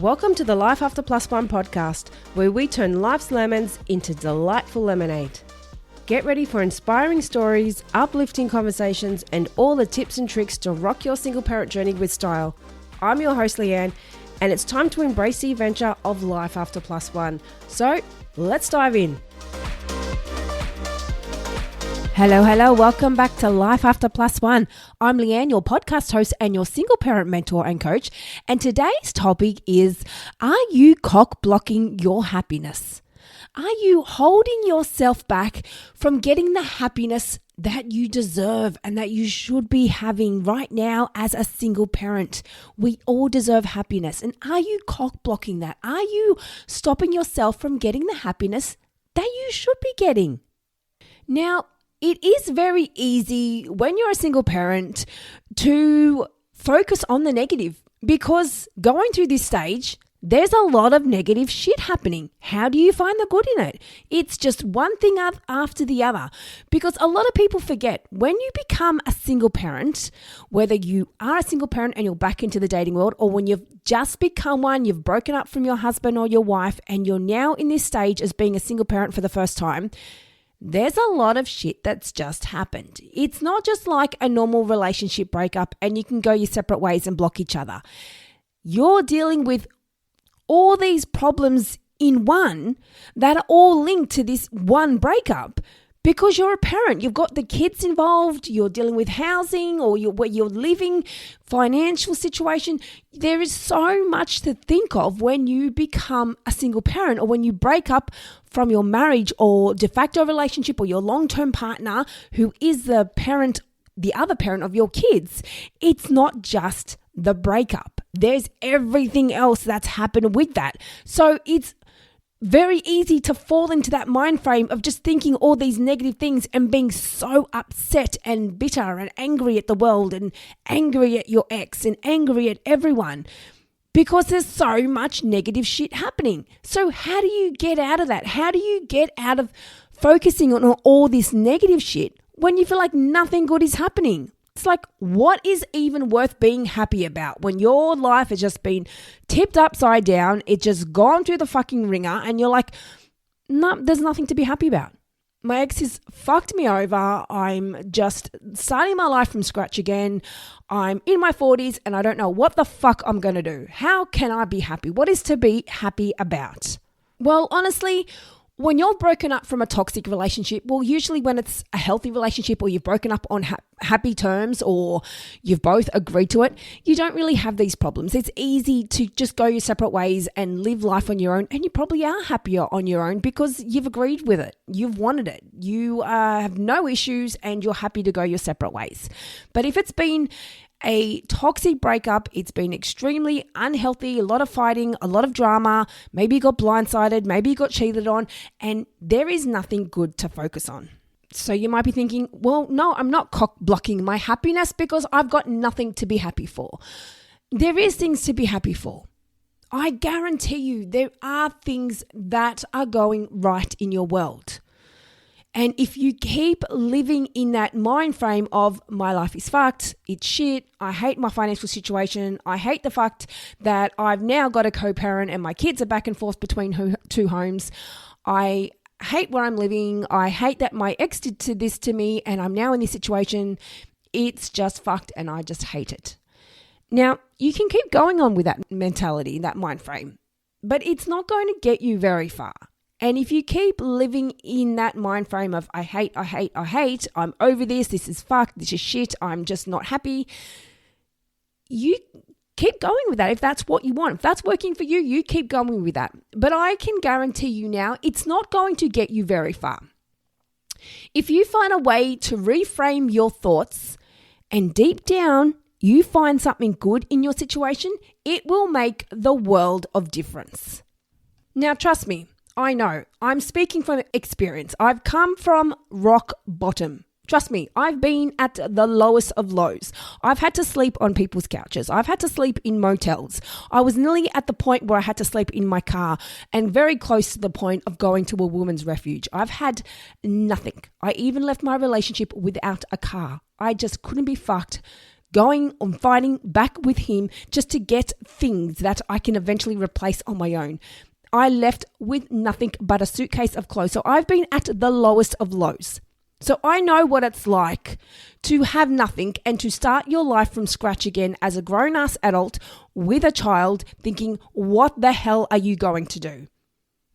Welcome to the Life After Plus One podcast, where we turn life's lemons into delightful lemonade. Get ready for inspiring stories, uplifting conversations, and all the tips and tricks to rock your single parent journey with style. I'm your host, Leanne, and it's time to embrace the adventure of Life After Plus One. So, let's dive in. Hello, welcome back to Life After Plus One. I'm Leanne, your podcast host and your single parent mentor and coach. And today's topic is, are you cock-blocking your happiness? Are you holding yourself back from getting the happiness that you deserve and that you should be having right now as a single parent? We all deserve happiness. And are you cock-blocking that? Are you stopping yourself from getting the happiness that you should be getting? Now, it is very easy when you're a single parent to focus on the negative, because going through this stage, there's a lot of negative shit happening. How do you find the good in it? It's just one thing after the other, because a lot of people forget when you become a single parent, whether you are a single parent and you're back into the dating world, or when you've just become one, you've broken up from your husband or your wife, and you're now in this stage as being a single parent for the first time. There's a lot of shit that's just happened. It's not just like a normal relationship breakup and you can go your separate ways and block each other. You're dealing with all these problems in one that are all linked to this one breakup, because you're a parent. You've got the kids involved, you're dealing with housing or where you're living, financial situation. There is so much to think of when you become a single parent, or when you break up from your marriage or de facto relationship or your long-term partner who is the other parent of your kids. It's not just the breakup. There's everything else that's happened with that. So it's very easy to fall into that mind frame of just thinking all these negative things and being so upset and bitter and angry at the world and angry at your ex and angry at everyone, because there's so much negative shit happening. So how do you get out of that? How do you get out of focusing on all this negative shit when you feel like nothing good is happening? It's like, what is even worth being happy about when your life has just been tipped upside down? It's just gone through the fucking ringer and you're like, no, there's nothing to be happy about. My ex has fucked me over. I'm just starting my life from scratch again. I'm in my 40s and I don't know what the fuck I'm going to do. How can I be happy? What is to be happy about? Well, honestly, when you're broken up from a toxic relationship, well, usually when it's a healthy relationship or you've broken up on happy terms or you've both agreed to it, you don't really have these problems. It's easy to just go your separate ways and live life on your own. And you probably are happier on your own because you've agreed with it. You've wanted it. You have no issues and you're happy to go your separate ways. But if it's been a toxic breakup, it's been extremely unhealthy, a lot of fighting, a lot of drama, maybe you got blindsided, maybe you got cheated on, and there is nothing good to focus on. So you might be thinking, well, no, I'm not cock-blocking my happiness because I've got nothing to be happy for. There is things to be happy for. I guarantee you there are things that are going right in your world. And if you keep living in that mind frame of my life is fucked, it's shit, I hate my financial situation, I hate the fact that I've now got a co-parent and my kids are back and forth between two homes, I hate where I'm living, I hate that my ex did this to me and I'm now in this situation, it's just fucked and I just hate it. Now, you can keep going on with that mentality, that mind frame, but it's not going to get you very far. And if you keep living in that mind frame of I hate, I'm over this is fucked, this is shit, I'm just not happy, you keep going with that if that's what you want. If that's working for you, you keep going with that. But I can guarantee you now, it's not going to get you very far. If you find a way to reframe your thoughts and deep down you find something good in your situation, it will make the world of difference. Now, trust me, I know, I'm speaking from experience. I've come from rock bottom. Trust me, I've been at the lowest of lows. I've had to sleep on people's couches. I've had to sleep in motels. I was nearly at the point where I had to sleep in my car and very close to the point of going to a women's refuge. I've had nothing. I even left my relationship without a car. I just couldn't be fucked going and fighting back with him just to get things that I can eventually replace on my own. I left with nothing but a suitcase of clothes. So I've been at the lowest of lows. So I know what it's like to have nothing and to start your life from scratch again as a grown-ass adult with a child thinking, what the hell are you going to do?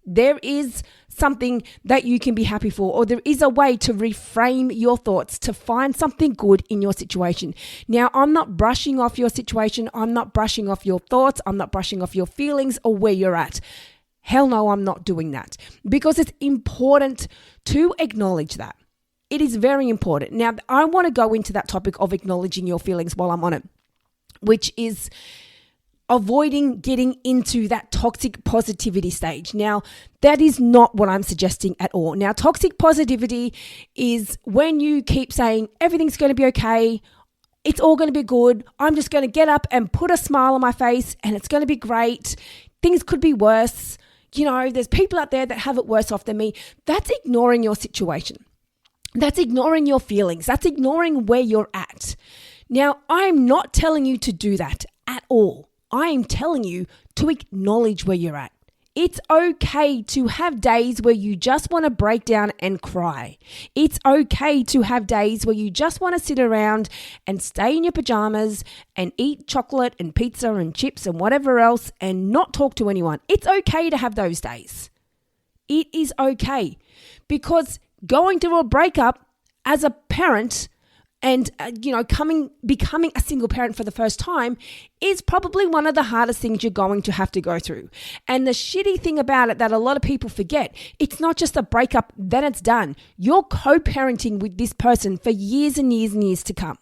There is something that you can be happy for, or there is a way to reframe your thoughts to find something good in your situation. Now, I'm not brushing off your situation. I'm not brushing off your thoughts. I'm not brushing off your feelings or where you're at. Hell no, I'm not doing that, because it's important to acknowledge that. It is very important. Now, I want to go into that topic of acknowledging your feelings while I'm on it, which is avoiding getting into that toxic positivity stage. Now, that is not what I'm suggesting at all. Now, toxic positivity is when you keep saying everything's going to be okay, it's all going to be good, I'm just going to get up and put a smile on my face and it's going to be great, things could be worse, there's people out there that have it worse off than me. That's ignoring your situation. That's ignoring your feelings. That's ignoring where you're at. Now, I'm not telling you to do that at all. I am telling you to acknowledge where you're at. It's okay to have days where you just want to break down and cry. It's okay to have days where you just want to sit around and stay in your pajamas and eat chocolate and pizza and chips and whatever else and not talk to anyone. It's okay to have those days. It is okay, because going through a breakup as a parent and, becoming a single parent for the first time is probably one of the hardest things you're going to have to go through. And the shitty thing about it that a lot of people forget, it's not just a breakup, then it's done. You're co-parenting with this person for years and years and years to come.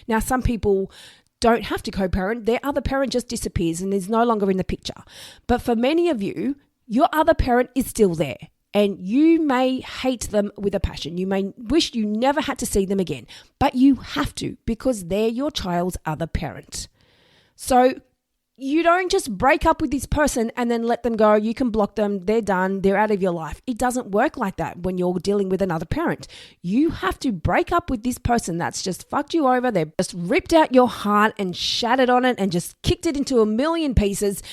Now, some people don't have to co-parent. Their other parent just disappears and is no longer in the picture. But for many of you, your other parent is still there. And you may hate them with a passion. You may wish you never had to see them again, but you have to, because they're your child's other parent. So you don't just break up with this person and then let them go. You can block them. They're done. They're out of your life. It doesn't work like that when you're dealing with another parent. You have to break up with this person that's just fucked you over. They've just ripped out your heart and shattered on it and just kicked it into a million pieces.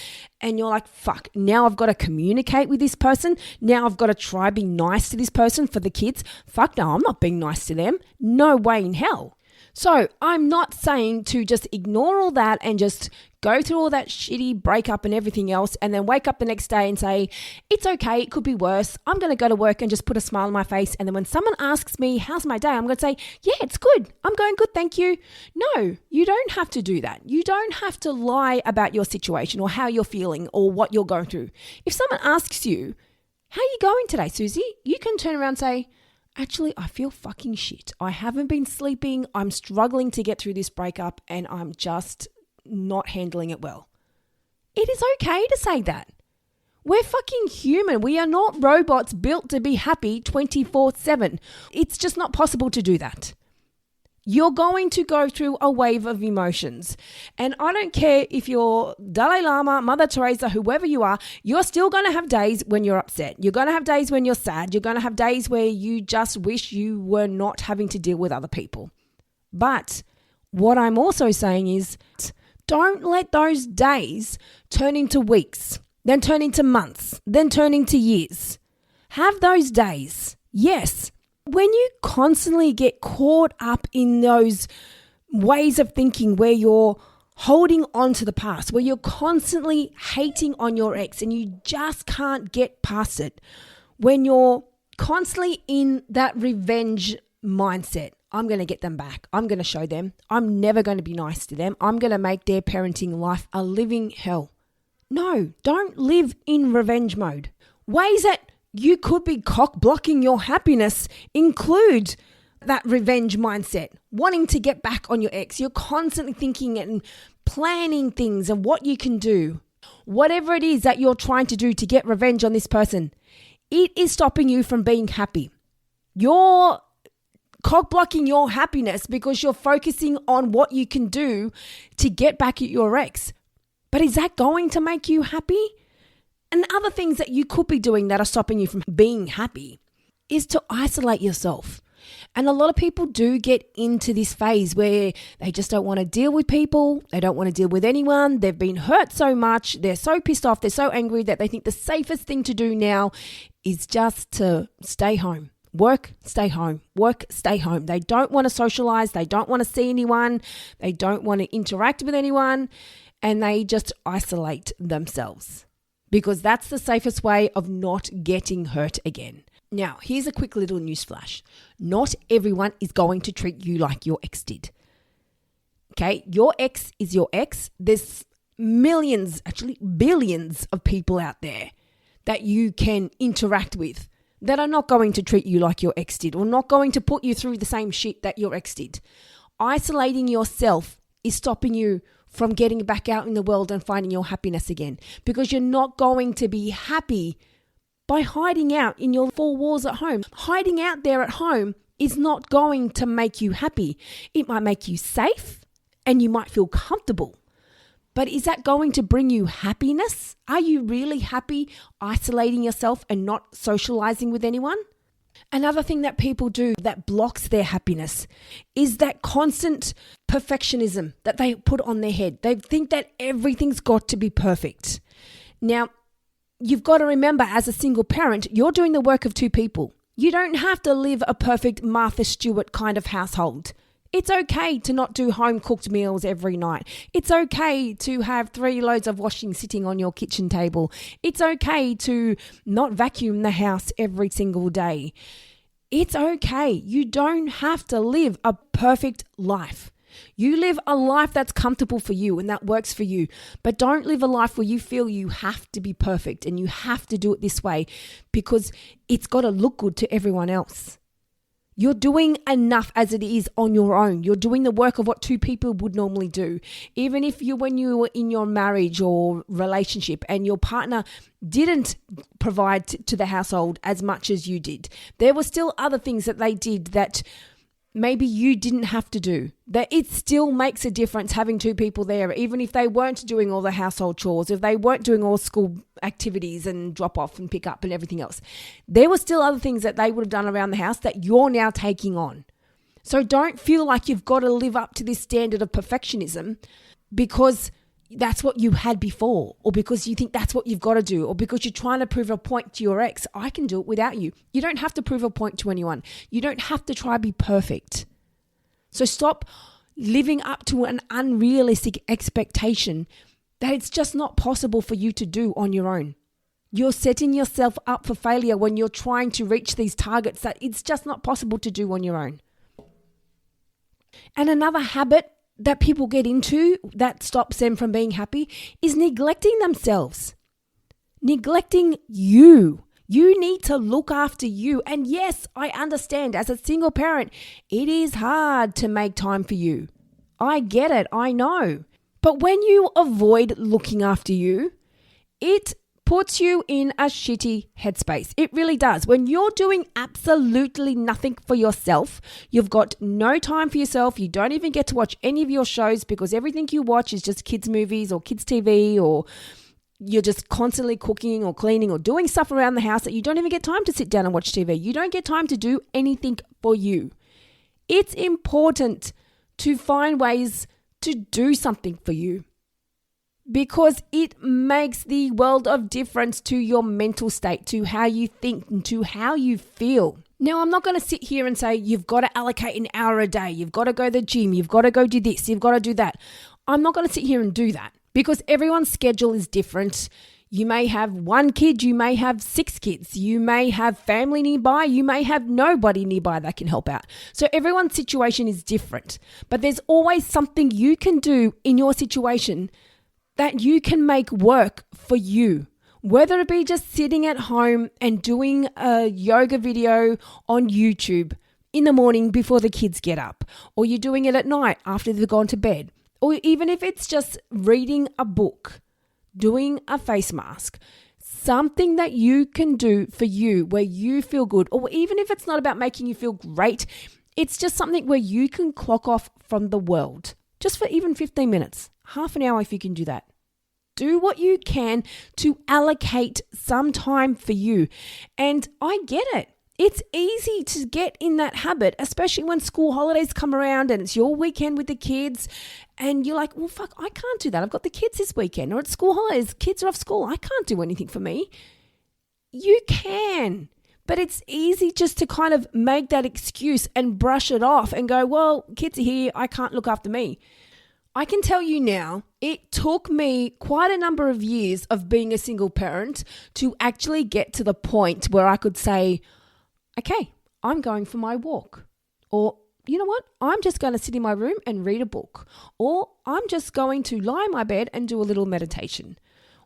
And you're like, fuck, now I've got to communicate with this person. Now I've got to try be nice to this person for the kids. Fuck no, I'm not being nice to them. No way in hell. So I'm not saying to just ignore all that and just go through all that shitty breakup and everything else and then wake up the next day and say, it's okay, it could be worse. I'm going to go to work and just put a smile on my face. And then when someone asks me, how's my day? I'm going to say, yeah, it's good. I'm going good, thank you. No, you don't have to do that. You don't have to lie about your situation or how you're feeling or what you're going through. If someone asks you, how are you going today, Susie? You can turn around and say, actually, I feel fucking shit. I haven't been sleeping. I'm struggling to get through this breakup and I'm just not handling it well. It is okay to say that. We're fucking human. We are not robots built to be happy 24/7. It's just not possible to do that. You're going to go through a wave of emotions. And I don't care if you're Dalai Lama, Mother Teresa, whoever you are, you're still going to have days when you're upset. You're going to have days when you're sad. You're going to have days where you just wish you were not having to deal with other people. But what I'm also saying is, don't let those days turn into weeks, then turn into months, then turn into years. Have those days. Yes. When you constantly get caught up in those ways of thinking where you're holding on to the past, where you're constantly hating on your ex and you just can't get past it, when you're constantly in that revenge mindset, I'm going to get them back. I'm going to show them. I'm never going to be nice to them. I'm going to make their parenting life a living hell. No, don't live in revenge mode. Ways that you could be cock-blocking your happiness include that revenge mindset, wanting to get back on your ex. You're constantly thinking and planning things and what you can do. Whatever it is that you're trying to do to get revenge on this person, it is stopping you from being happy. You're cock-blocking your happiness because you're focusing on what you can do to get back at your ex. But is that going to make you happy? And other things that you could be doing that are stopping you from being happy is to isolate yourself. And a lot of people do get into this phase where they just don't want to deal with people. They don't want to deal with anyone. They've been hurt so much. They're so pissed off. They're so angry that they think the safest thing to do now is just to stay home. Work, stay home. Work, stay home. They don't want to socialize. They don't want to see anyone. They don't want to interact with anyone. And they just isolate themselves because that's the safest way of not getting hurt again. Now, here's a quick little newsflash. Not everyone is going to treat you like your ex did. Okay, your ex is your ex. There's millions, actually billions of people out there that you can interact with that are not going to treat you like your ex did or not going to put you through the same shit that your ex did. Isolating yourself is stopping you from getting back out in the world and finding your happiness again because you're not going to be happy by hiding out in your four walls at home. Hiding out there at home is not going to make you happy. It might make you safe and you might feel comfortable. But is that going to bring you happiness? Are you really happy isolating yourself and not socializing with anyone? Another thing that people do that blocks their happiness is that constant perfectionism that they put on their head. They think that everything's got to be perfect. Now, you've got to remember as a single parent, you're doing the work of two people. You don't have to live a perfect Martha Stewart kind of household. It's okay to not do home-cooked meals every night. It's okay to have 3 loads of washing sitting on your kitchen table. It's okay to not vacuum the house every single day. It's okay. You don't have to live a perfect life. You live a life that's comfortable for you and that works for you. But don't live a life where you feel you have to be perfect and you have to do it this way because it's got to look good to everyone else. You're doing enough as it is on your own. You're doing the work of what two people would normally do. Even if when you were in your marriage or relationship and your partner didn't provide to the household as much as you did, there were still other things that they did that maybe you didn't have to do. That it still makes a difference having two people there, even if they weren't doing all the household chores, if they weren't doing all school activities and drop off and pick up and everything else. There were still other things that they would have done around the house that you're now taking on. So don't feel like you've got to live up to this standard of perfectionism because that's what you had before, or because you think that's what you've got to do, or because you're trying to prove a point to your ex. I can do it without you. You don't have to prove a point to anyone. You don't have to try to be perfect. So stop living up to an unrealistic expectation that it's just not possible for you to do on your own. You're setting yourself up for failure when you're trying to reach these targets that it's just not possible to do on your own. And another habit that people get into that stops them from being happy is neglecting themselves. Neglecting you. You need to look after you. And yes, I understand as a single parent, it is hard to make time for you. I get it. I know. But when you avoid looking after you, it puts you in a shitty headspace. It really does. When you're doing absolutely nothing for yourself, you've got no time for yourself. You don't even get to watch any of your shows because everything you watch is just kids' movies or kids' TV, or you're just constantly cooking or cleaning or doing stuff around the house that you don't even get time to sit down and watch TV. You don't get time to do anything for you. It's important to find ways to do something for you, because it makes the world of difference to your mental state, to how you think and to how you feel. Now, I'm not going to sit here and say you've got to allocate an hour a day, you've got to go to the gym, you've got to go do this, you've got to do that. I'm not going to sit here and do that because everyone's schedule is different. You may have 1 kid, you may have 6 kids, you may have family nearby, you may have nobody nearby that can help out. So everyone's situation is different, but there's always something you can do in your situation that you can make work for you, whether it be just sitting at home and doing a yoga video on YouTube in the morning before the kids get up, or you're doing it at night after they've gone to bed, or even if it's just reading a book, doing a face mask, something that you can do for you where you feel good, or even if it's not about making you feel great, it's just something where you can clock off from the world, just for even 15 minutes. Half an hour if you can do that. Do what you can to allocate some time for you. And I get it. It's easy to get in that habit, especially when school holidays come around and it's your weekend with the kids and you're like, well, fuck, I can't do that. I've got the kids this weekend, or it's school holidays, kids are off school. I can't do anything for me. You can, but it's easy just to kind of make that excuse and brush it off and go, well, kids are here. I can't look after me. I can tell you now, it took me quite a number of years of being a single parent to actually get to the point where I could say, okay, I'm going for my walk. Or, you know what? I'm just going to sit in my room and read a book. Or I'm just going to lie in my bed and do a little meditation.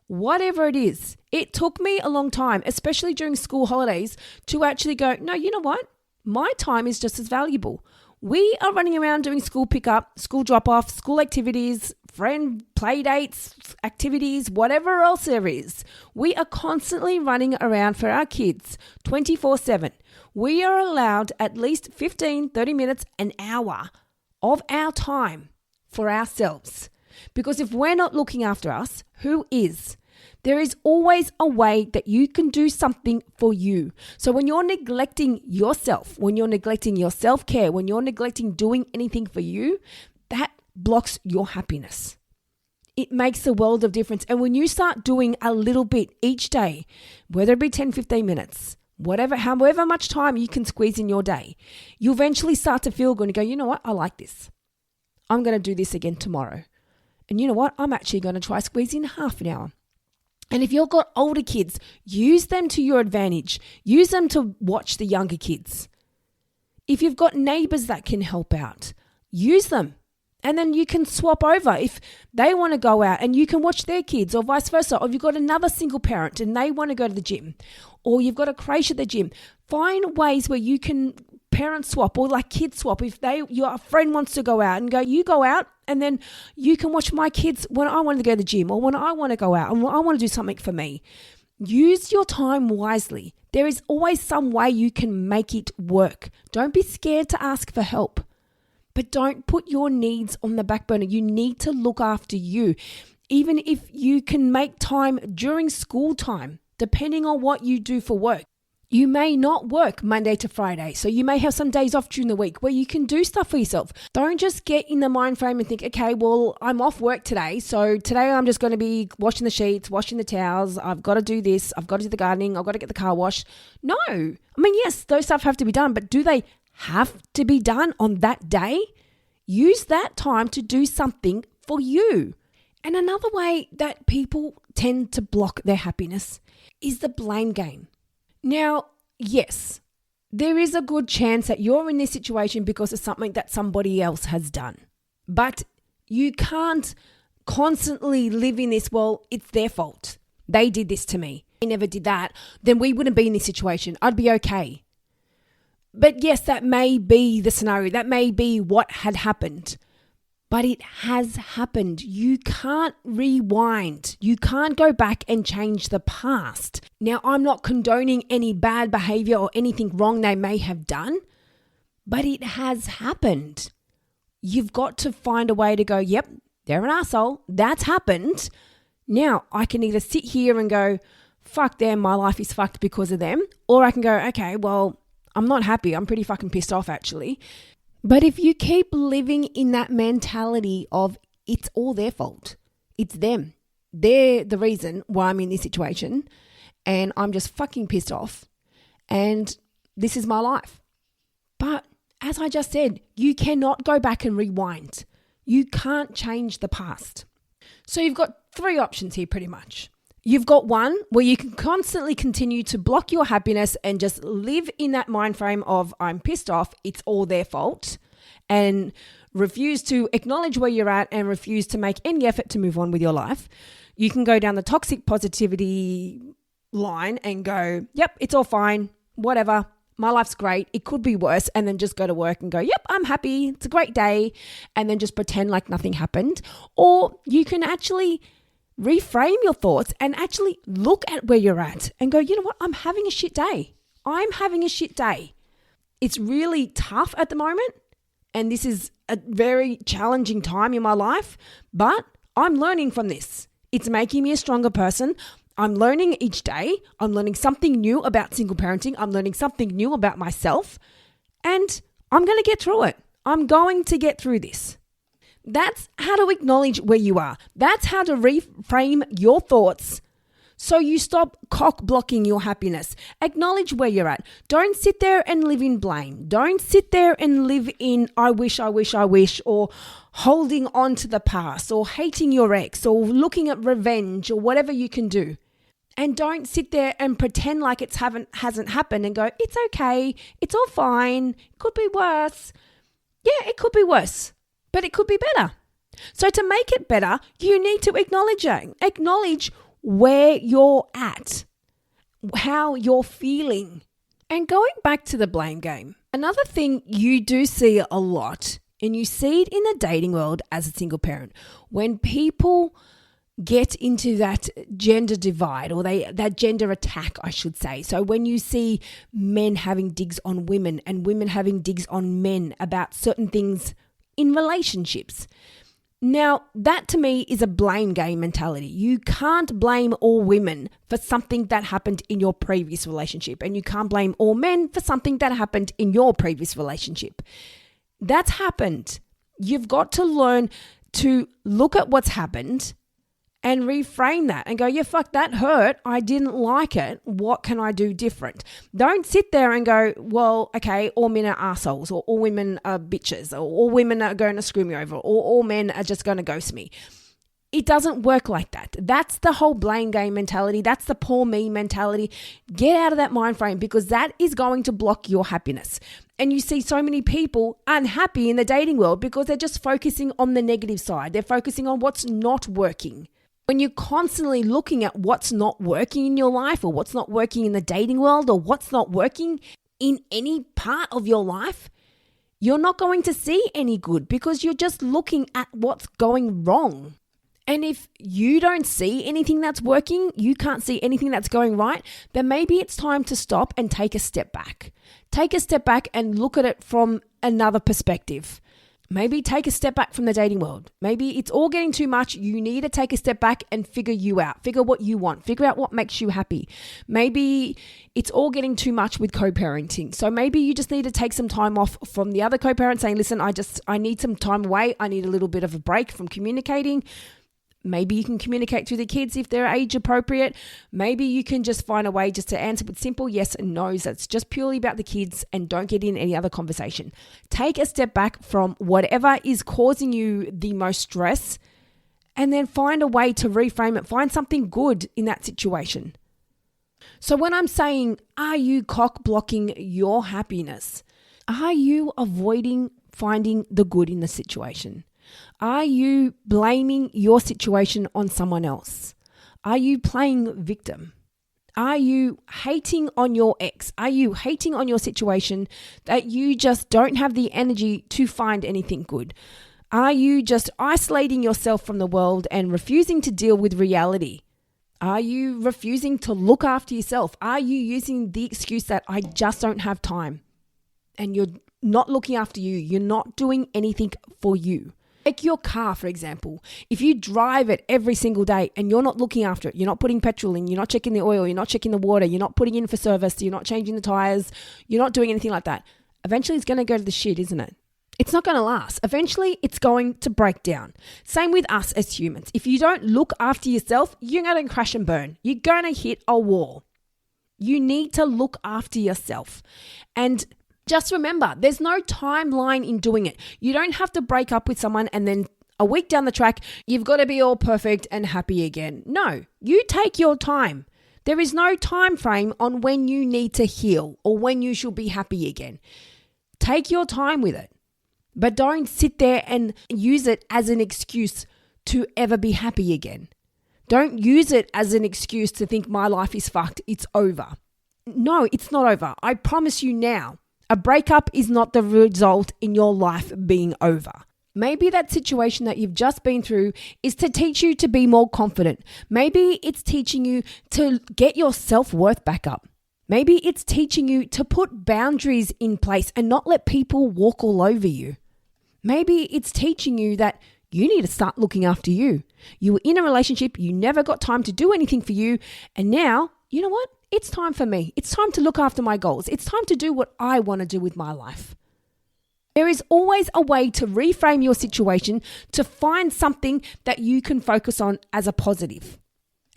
Whatever it is, it took me a long time, especially during school holidays, to actually go, no, you know what? My time is just as valuable. We are running around doing school pickup, school drop-off, school activities, friend play dates, activities, whatever else there is. We are constantly running around for our kids 24/7. We are allowed at least 15, 30 minutes, an hour of our time for ourselves. Because if we're not looking after us, who is? There is always a way that you can do something for you. So when you're neglecting yourself, when you're neglecting your self-care, when you're neglecting doing anything for you, that blocks your happiness. It makes a world of difference. And when you start doing a little bit each day, whether it be 10, 15 minutes, however much time you can squeeze in your day, you eventually start to feel good and go, you know what? I like this. I'm going to do this again tomorrow. And you know what? I'm actually going to try squeeze in half an hour. And if you've got older kids, use them to your advantage. Use them to watch the younger kids. If you've got neighbors that can help out, use them. And then you can swap over if they want to go out and you can watch their kids, or vice versa. Or if you've got another single parent and they want to go to the gym, or you've got a creche at the gym, find ways where you can parent swap or like kid swap. If your friend wants to go out and go, you go out and then you can watch my kids when I want to go to the gym or when I want to go out and when I want to do something for me. Use your time wisely. There is always some way you can make it work. Don't be scared to ask for help, but don't put your needs on the back burner. You need to look after you. Even if you can make time during school time, depending on what you do for work. You may not work Monday to Friday, so you may have some days off during the week where you can do stuff for yourself. Don't just get in the mind frame and think, okay, well, I'm off work today, so today I'm just going to be washing the sheets, washing the towels, I've got to do this, I've got to do the gardening, I've got to get the car washed. No. I mean, yes, those stuff have to be done, but do they have to be done on that day? Use that time to do something for you. And another way that people tend to block their happiness is the blame game. Now, yes, there is a good chance that you're in this situation because of something that somebody else has done. But you can't constantly live in this, well, it's their fault. They did this to me. They never did that. Then we wouldn't be in this situation. I'd be okay. But yes, that may be the scenario. That may be what had happened. But it has happened. You can't rewind. You can't go back and change the past. Now, I'm not condoning any bad behavior or anything wrong they may have done, but it has happened. You've got to find a way to go, yep, they're an asshole. That's happened. Now, I can either sit here and go, fuck them, my life is fucked because of them. Or I can go, okay, well, I'm not happy. I'm pretty fucking pissed off actually. But if you keep living in that mentality of it's all their fault, it's them, they're the reason why I'm in this situation and I'm just fucking pissed off and this is my life. But as I just said, you cannot go back and rewind. You can't change the past. So you've got three options here pretty much. You've got one where you can constantly continue to block your happiness and just live in that mind frame of I'm pissed off, it's all their fault, and refuse to acknowledge where you're at and refuse to make any effort to move on with your life. You can go down the toxic positivity line and go, yep, it's all fine, whatever, my life's great, it could be worse, and then just go to work and go, yep, I'm happy, it's a great day, and then just pretend like nothing happened. Or you can actually reframe your thoughts and actually look at where you're at and go, you know what? I'm having a shit day. I'm having a shit day. It's really tough at the moment. And this is a very challenging time in my life, but I'm learning from this. It's making me a stronger person. I'm learning each day. I'm learning something new about single parenting. I'm learning something new about myself. And I'm going to get through it. I'm going to get through this. That's how to acknowledge where you are. That's how to reframe your thoughts so you stop cock-blocking your happiness. Acknowledge where you're at. Don't sit there and live in blame. Don't sit there and live in I wish, or holding on to the past, or hating your ex, or looking at revenge, or whatever you can do. And don't sit there and pretend like it hasn't happened and go, it's okay, it's all fine, it could be worse. Yeah, it could be worse, but it could be better. So to make it better, you need to acknowledge it. Acknowledge where you're at, how you're feeling. And going back to the blame game, another thing you do see a lot, and you see it in the dating world as a single parent, when people get into that gender divide, or that gender attack, I should say. So when you see men having digs on women and women having digs on men about certain things in relationships. Now, that to me is a blame game mentality. You can't blame all women for something that happened in your previous relationship, and you can't blame all men for something that happened in your previous relationship. That's happened. You've got to learn to look at what's happened and reframe that and go, yeah, fuck, that hurt. I didn't like it. What can I do different? Don't sit there and go, well, okay, all men are assholes, or all women are bitches, or all women are going to screw me over, or all men are just going to ghost me. It doesn't work like that. That's the whole blame game mentality. That's the poor me mentality. Get out of that mind frame, because that is going to block your happiness. And you see so many people unhappy in the dating world because they're just focusing on the negative side. They're focusing on what's not working. When you're constantly looking at what's not working in your life, or what's not working in the dating world, or what's not working in any part of your life, you're not going to see any good, because you're just looking at what's going wrong. And if you don't see anything that's working, you can't see anything that's going right, then maybe it's time to stop and take a step back. Take a step back and look at it from another perspective. Maybe take a step back from the dating world. Maybe it's all getting too much. You need to take a step back and figure you out. Figure what you want. Figure out what makes you happy. Maybe it's all getting too much with co-parenting. So maybe you just need to take some time off from the other co-parent, saying, listen, I need some time away. I need a little bit of a break from communicating. Maybe you can communicate through the kids if they're age appropriate. Maybe you can just find a way just to answer with simple yes and no's. That's just purely about the kids, and don't get in any other conversation. Take a step back from whatever is causing you the most stress, and then find a way to reframe it. Find something good in that situation. So when I'm saying, are you cock-blocking your happiness? Are you avoiding finding the good in the situation? Are you blaming your situation on someone else? Are you playing victim? Are you hating on your ex? Are you hating on your situation that you just don't have the energy to find anything good? Are you just isolating yourself from the world and refusing to deal with reality? Are you refusing to look after yourself? Are you using the excuse that I just don't have time? And you're not looking after you. You're not doing anything for you. Take your car, for example. If you drive it every single day and you're not looking after it, you're not putting petrol in, you're not checking the oil, you're not checking the water, you're not putting in for service, you're not changing the tires, you're not doing anything like that, eventually it's going to go to the shit, isn't it? It's not going to last. Eventually it's going to break down. Same with us as humans. If you don't look after yourself, you're going to crash and burn. You're going to hit a wall. You need to look after yourself. And just remember, there's no timeline in doing it. You don't have to break up with someone and then a week down the track, you've got to be all perfect and happy again. No, you take your time. There is no time frame on when you need to heal or when you should be happy again. Take your time with it, but don't sit there and use it as an excuse to ever be happy again. Don't use it as an excuse to think my life is fucked. It's over. No, it's not over. I promise you now. A breakup is not the result in your life being over. Maybe that situation that you've just been through is to teach you to be more confident. Maybe it's teaching you to get your self-worth back up. Maybe it's teaching you to put boundaries in place and not let people walk all over you. Maybe it's teaching you that You need to start looking after you. You were in a relationship, you never got time to do anything for you, and now, you know what? It's time for me. It's time to look after my goals. It's time to do what I want to do with my life. There is always a way to reframe your situation to find something that you can focus on as a positive.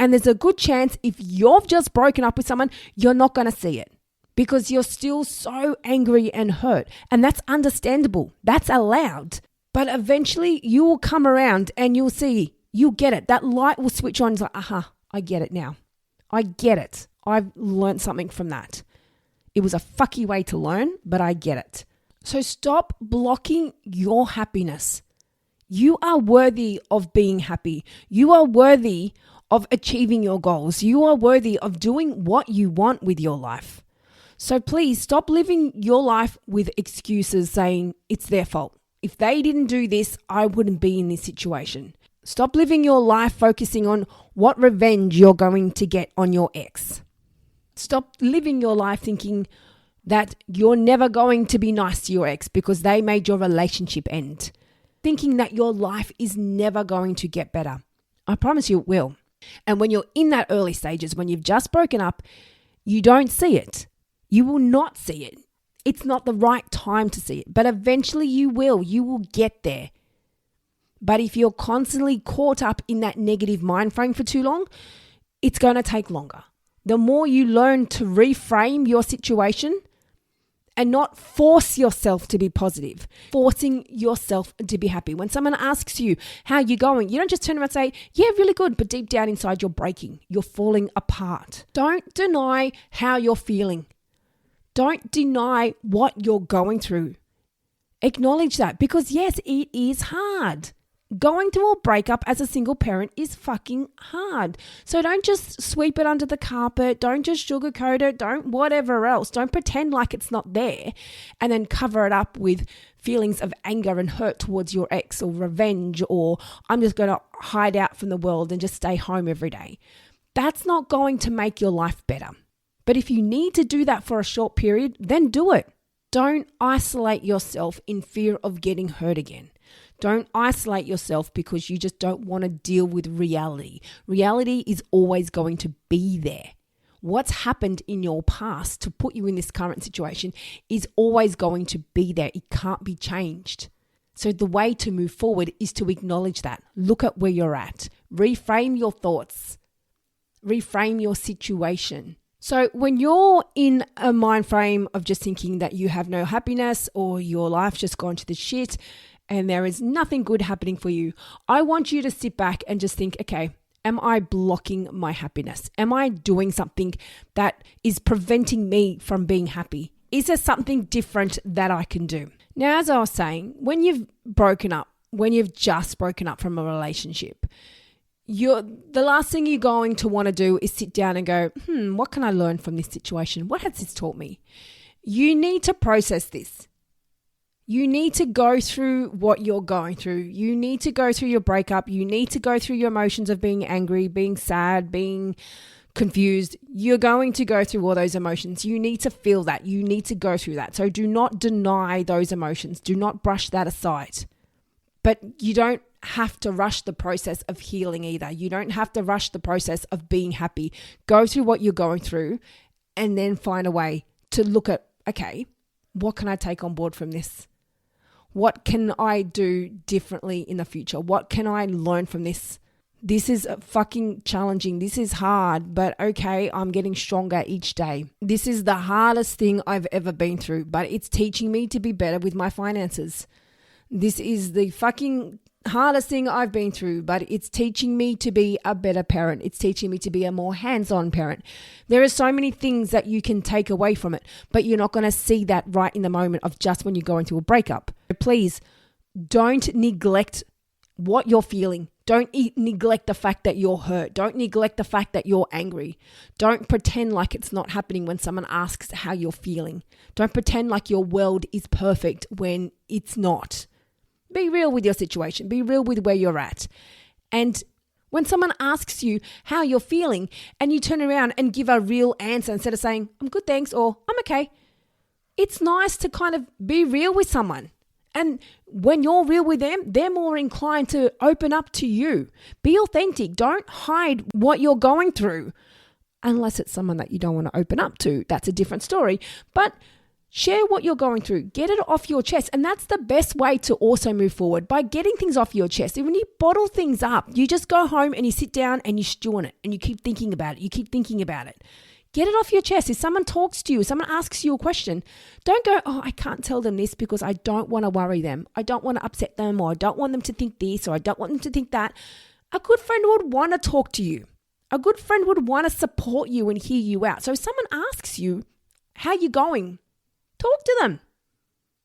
And there's a good chance if you've just broken up with someone, you're not going to see it because you're still so angry and hurt. And that's understandable. That's allowed. But eventually you will come around and you'll see, you'll get it. That light will switch on. It's like, aha, I get it now. I get it. I've learned something from that. It was a fucky way to learn, but I get it. So stop blocking your happiness. You are worthy of being happy. You are worthy of achieving your goals. You are worthy of doing what you want with your life. So please stop living your life with excuses saying it's their fault. If they didn't do this, I wouldn't be in this situation. Stop living your life focusing on what revenge you're going to get on your ex. Stop living your life thinking that you're never going to be nice to your ex because they made your relationship end. Thinking that your life is never going to get better. I promise you it will. And when you're in that early stages, when you've just broken up, you don't see it. You will not see it. It's not the right time to see it, but eventually you will. You will get there. But if you're constantly caught up in that negative mind frame for too long, it's going to take longer. The more you learn to reframe your situation and not force yourself to be positive, forcing yourself to be happy. When someone asks you, how are you going? You don't just turn around and say, yeah, really good, but deep down inside you're breaking. You're falling apart. Don't deny how you're feeling. Don't deny what you're going through. Acknowledge that because yes, it is hard. Going through a breakup as a single parent is fucking hard. So don't just sweep it under the carpet. Don't just sugarcoat it. Don't whatever else. Don't pretend like it's not there and then cover it up with feelings of anger and hurt towards your ex or revenge or I'm just going to hide out from the world and just stay home every day. That's not going to make your life better. But if you need to do that for a short period, then do it. Don't isolate yourself in fear of getting hurt again. Don't isolate yourself because you just don't want to deal with reality. Reality is always going to be there. What's happened in your past to put you in this current situation is always going to be there. It can't be changed. So the way to move forward is to acknowledge that. Look at where you're at. Reframe your thoughts. Reframe your situation. So when you're in a mind frame of just thinking that you have no happiness or your life's just gone to the shit and there is nothing good happening for you, I want you to sit back and just think, okay, am I blocking my happiness? Am I doing something that is preventing me from being happy? Is there something different that I can do? Now, as I was saying, when you've just broken up from a relationship, the last thing you're going to want to do is sit down and go, what can I learn from this situation? What has this taught me? You need to process this. You need to go through what you're going through. You need to go through your breakup. You need to go through your emotions of being angry, being sad, being confused. You're going to go through all those emotions. You need to feel that. You need to go through that. So do not deny those emotions. Do not brush that aside. But you don't have to rush the process of healing either. You don't have to rush the process of being happy. Go through what you're going through and then find a way to look at, okay, what can I take on board from this? What can I do differently in the future? What can I learn from this? This is fucking challenging. This is hard, but okay, I'm getting stronger each day. This is the hardest thing I've ever been through, but it's teaching me to be better with my finances. This is the fucking hardest thing I've been through, but it's teaching me to be a better parent. It's teaching me to be a more hands-on parent. There are so many things that you can take away from it, but you're not going to see that right in the moment of just when you're going through a breakup. Please don't neglect what you're feeling. Don't neglect the fact that you're hurt. Don't neglect the fact that you're angry. Don't pretend like it's not happening when someone asks how you're feeling. Don't pretend like your world is perfect when it's not. Be real with your situation. Be real with where you're at. And when someone asks you how you're feeling and you turn around and give a real answer instead of saying, I'm good, thanks, or I'm okay, it's nice to kind of be real with someone And when you're real with them, they're more inclined to open up to you. Be authentic. Don't hide what you're going through. Unless it's someone that you don't want to open up to. That's a different story. But share what you're going through. Get it off your chest. And that's the best way to also move forward, by getting things off your chest. And when you bottle things up, you just go home and you sit down and you stew on it and you keep thinking about it. You keep thinking about it. Get it off your chest. If someone talks to you, if someone asks you a question, don't go, I can't tell them this because I don't want to worry them. I don't want to upset them, or I don't want them to think this, or I don't want them to think that. A good friend would want to talk to you. A good friend would want to support you and hear you out. So if someone asks you, how you going? Talk to them.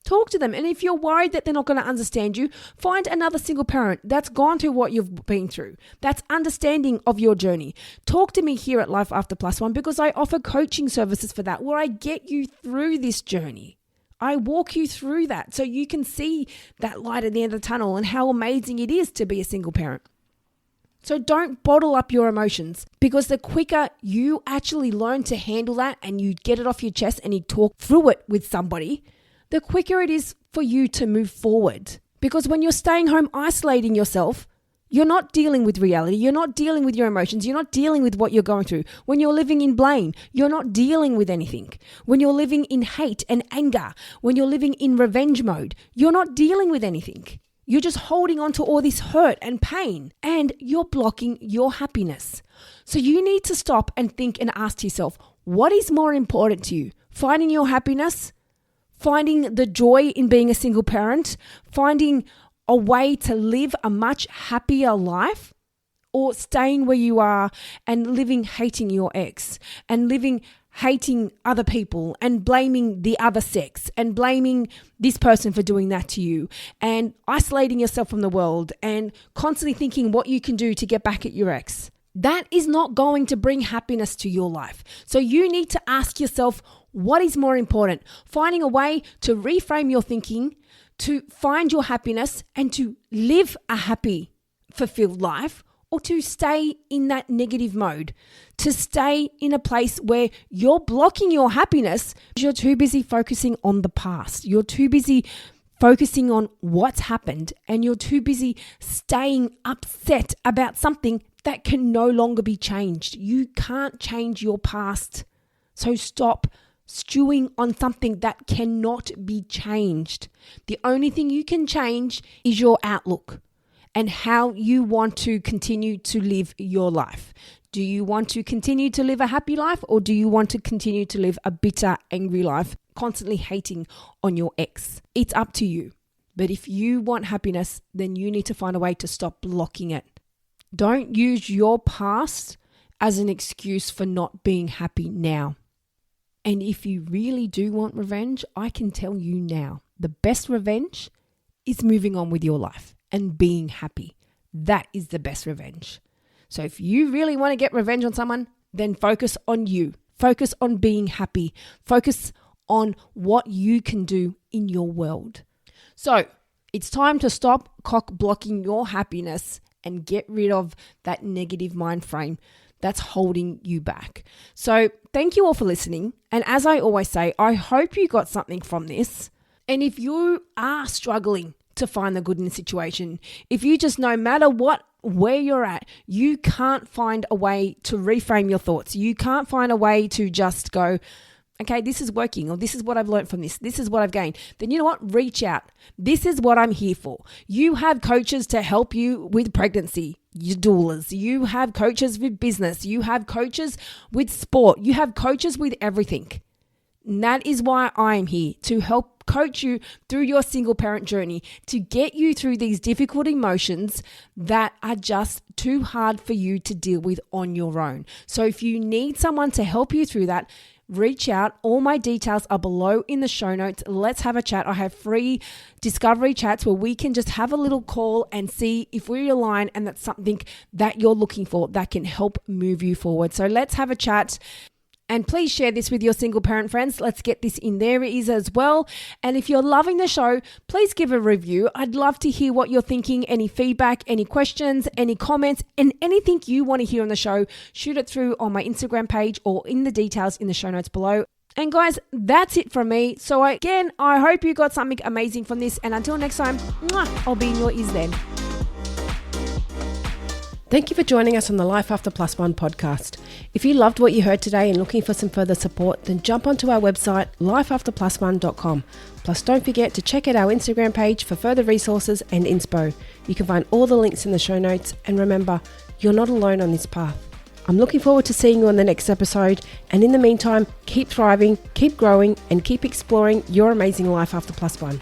Talk to them. And if you're worried that they're not going to understand you, find another single parent that's gone through what you've been through, that's understanding of your journey. Talk to me here at Life After Plus One, because I offer coaching services for that, where I get you through this journey. I walk you through that so you can see that light at the end of the tunnel and how amazing it is to be a single parent. So don't bottle up your emotions, because the quicker you actually learn to handle that and you get it off your chest and you talk through it with somebody, the quicker it is for you to move forward. Because when you're staying home isolating yourself, you're not dealing with reality. You're not dealing with your emotions. You're not dealing with what you're going through. When you're living in blame, you're not dealing with anything. When you're living in hate and anger, when you're living in revenge mode, you're not dealing with anything. You're just holding on to all this hurt and pain, and you're blocking your happiness. So you need to stop and think and ask yourself, what is more important to you? Finding your happiness? Finding the joy in being a single parent? Finding a way to live a much happier life? Or staying where you are and living hating your ex, and living hating other people, and blaming the other sex, and blaming this person for doing that to you, and isolating yourself from the world, and constantly thinking what you can do to get back at your ex? That is not going to bring happiness to your life. So you need to ask yourself, what is more important? Finding a way to reframe your thinking, to find your happiness, and to live a happy, fulfilled life, or to stay in that negative mode, to stay in a place where you're blocking your happiness because you're too busy focusing on the past. You're too busy focusing on what's happened, and you're too busy staying upset about something that can no longer be changed. You can't change your past. So stop stewing on something that cannot be changed. The only thing you can change is your outlook and how you want to continue to live your life. Do you want to continue to live a happy life, or do you want to continue to live a bitter, angry life, constantly hating on your ex? It's up to you. But if you want happiness, then you need to find a way to stop blocking it. Don't use your past as an excuse for not being happy now. And if you really do want revenge, I can tell you now, the best revenge is moving on with your life and being happy. That is the best revenge. So if you really want to get revenge on someone, then focus on you. Focus on being happy. Focus on what you can do in your world. So it's time to stop cock-blocking your happiness and get rid of that negative mind frame that's holding you back. So thank you all for listening. And as I always say, I hope you got something from this. And if you are struggling to find the good in the situation, if you just, no matter what, where you're at, you can't find a way to reframe your thoughts. You can't find a way to just go, okay, this is working, or this is what I've learned from this. This is what I've gained. Then you know what? Reach out. This is what I'm here for. You have coaches to help you with pregnancy, your doulas. You have coaches with business. You have coaches with sport. You have coaches with everything. And that is why I'm here, to help coach you through your single parent journey, to get you through these difficult emotions that are just too hard for you to deal with on your own. So if you need someone to help you through that, reach out. All my details are below in the show notes. Let's have a chat. I have free discovery chats where we can just have a little call and see if we align and that's something that you're looking for that can help move you forward. So let's have a chat. And please share this with your single parent friends. Let's get this in their ears as well. And if you're loving the show, please give a review. I'd love to hear what you're thinking, any feedback, any questions, any comments, and anything you want to hear on the show. Shoot it through on my Instagram page or in the details in the show notes below. And guys, that's it from me. So again, I hope you got something amazing from this. And until next time, I'll be in your ears then. Thank you for joining us on the Life After Plus One podcast. If you loved what you heard today and looking for some further support, then jump onto our website, lifeafterplusone.com. Plus, don't forget to check out our Instagram page for further resources and inspo. You can find all the links in the show notes. And remember, you're not alone on this path. I'm looking forward to seeing you on the next episode. And in the meantime, keep thriving, keep growing, and keep exploring your amazing life after plus one.